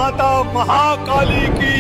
माता महाकाली की।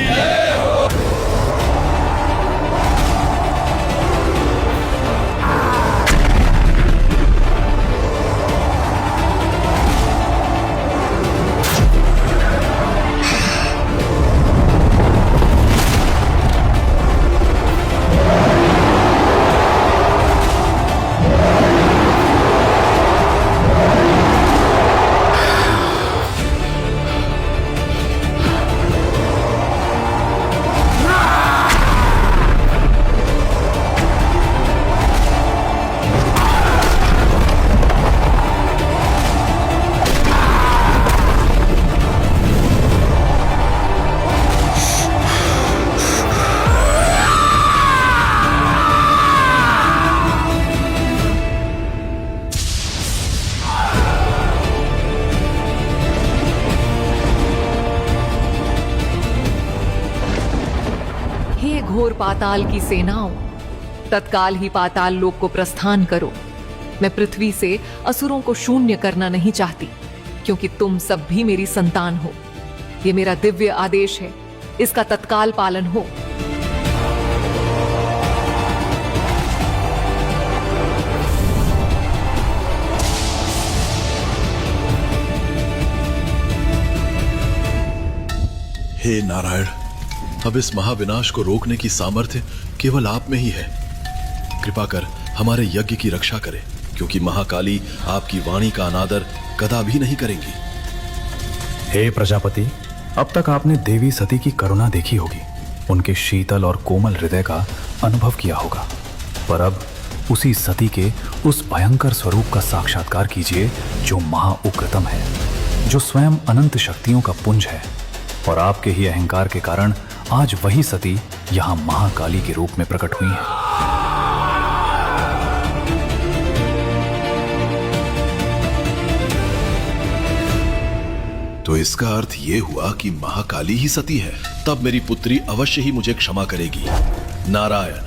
घोर पाताल की सेनाओं, तत्काल ही पाताल लोक को प्रस्थान करो। मैं पृथ्वी से असुरों को शून्य करना नहीं चाहती, क्योंकि तुम सब भी मेरी संतान हो। यह मेरा दिव्य आदेश है, इसका तत्काल पालन हो। हे नारायण, अब इस महाविनाश को रोकने की सामर्थ्य केवल आप में ही है। कृपा कर हमारे यज्ञ की रक्षा करें, क्योंकि महाकाली आपकी वाणी का अनादर कदा भी नहीं करेंगी। हे प्रजापति, अब तक आपने देवी सती की करुणा देखी होगी, उनके शीतल और कोमल हृदय का अनुभव किया होगा, पर अब उसी सती के उस भयंकर स्वरूप का साक्षात्कार कीजिए जो महाउग्रतम है, जो स्वयं अनंत शक्तियों का पुंज है। और आपके ही अहंकार के कारण आज वही सती यहां महाकाली के रूप में प्रकट हुई है। तो इसका अर्थ यह हुआ कि महाकाली ही सती है। तब मेरी पुत्री अवश्य ही मुझे क्षमा करेगी। नारायण,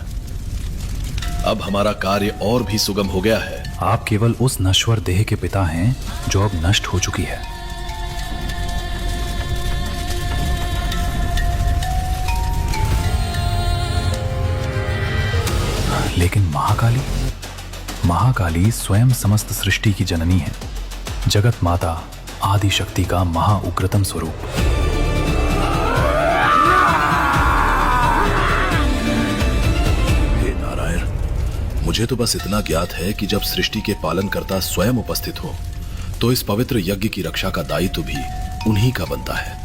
अब हमारा कार्य और भी सुगम हो गया है। आप केवल उस नश्वर देह के पिता हैं जो अब नष्ट हो चुकी है। लेकिन महाकाली स्वयं समस्त सृष्टि की जननी है, जगत माता, आदि शक्ति का महाउग्रतम स्वरूप। हे नारायण, मुझे तो बस इतना ज्ञात है कि जब सृष्टि के पालनकर्ता स्वयं उपस्थित हो, तो इस पवित्र यज्ञ की रक्षा का दायित्व भी उन्हीं का बनता है।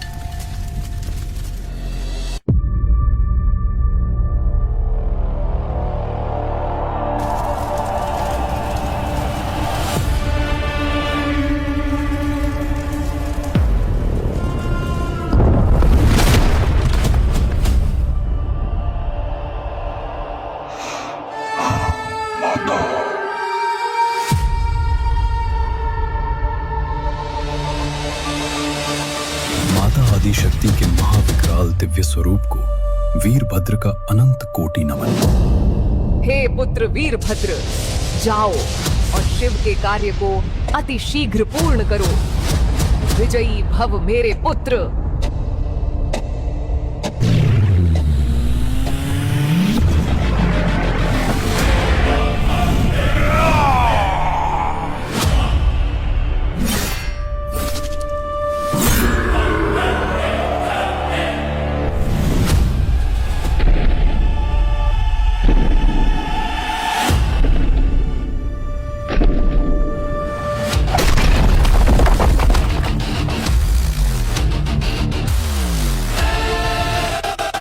शक्ति के महाविकराल दिव्य स्वरूप को वीरभद्र का अनंत कोटि नमन। हे पुत्र वीरभद्र, जाओ और शिव के कार्य को अति शीघ्र पूर्ण करो। विजयी भव मेरे पुत्र।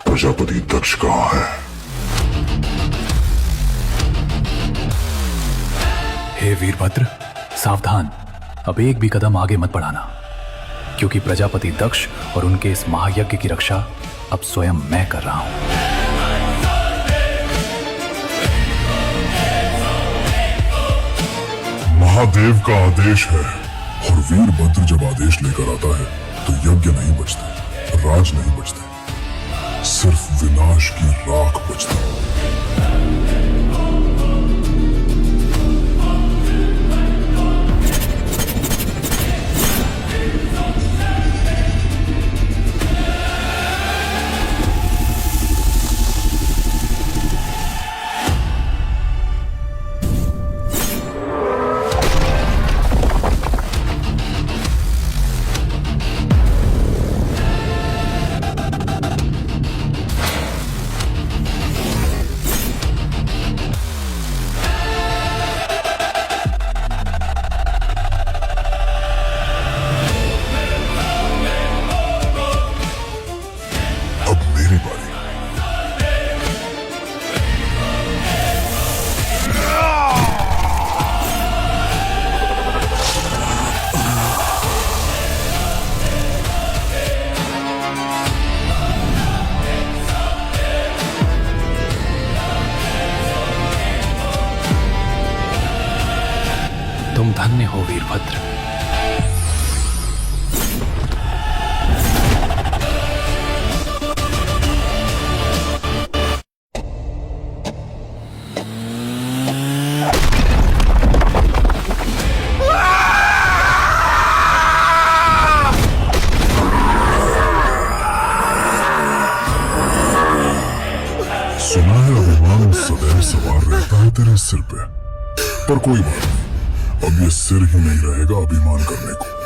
प्रजापति दक्ष कहाँ है? हे वीरभद्र, सावधान, अब एक भी कदम आगे मत बढ़ाना, क्योंकि प्रजापति दक्ष और उनके इस महायज्ञ की रक्षा अब स्वयं मैं कर रहा हूं। महादेव का आदेश है, और वीरभद्र जब आदेश लेकर आता है तो यज्ञ नहीं बचते, राज नहीं बचते, सिर्फ विनाश की राख बचती है। धन्य हो वीरभद्र। सुना है अभिमान सदैव सवार रहता है तेरे सिर पे, पर कोई बात नहीं, अब ये सिर ही नहीं रहेगा अभिमान करने को।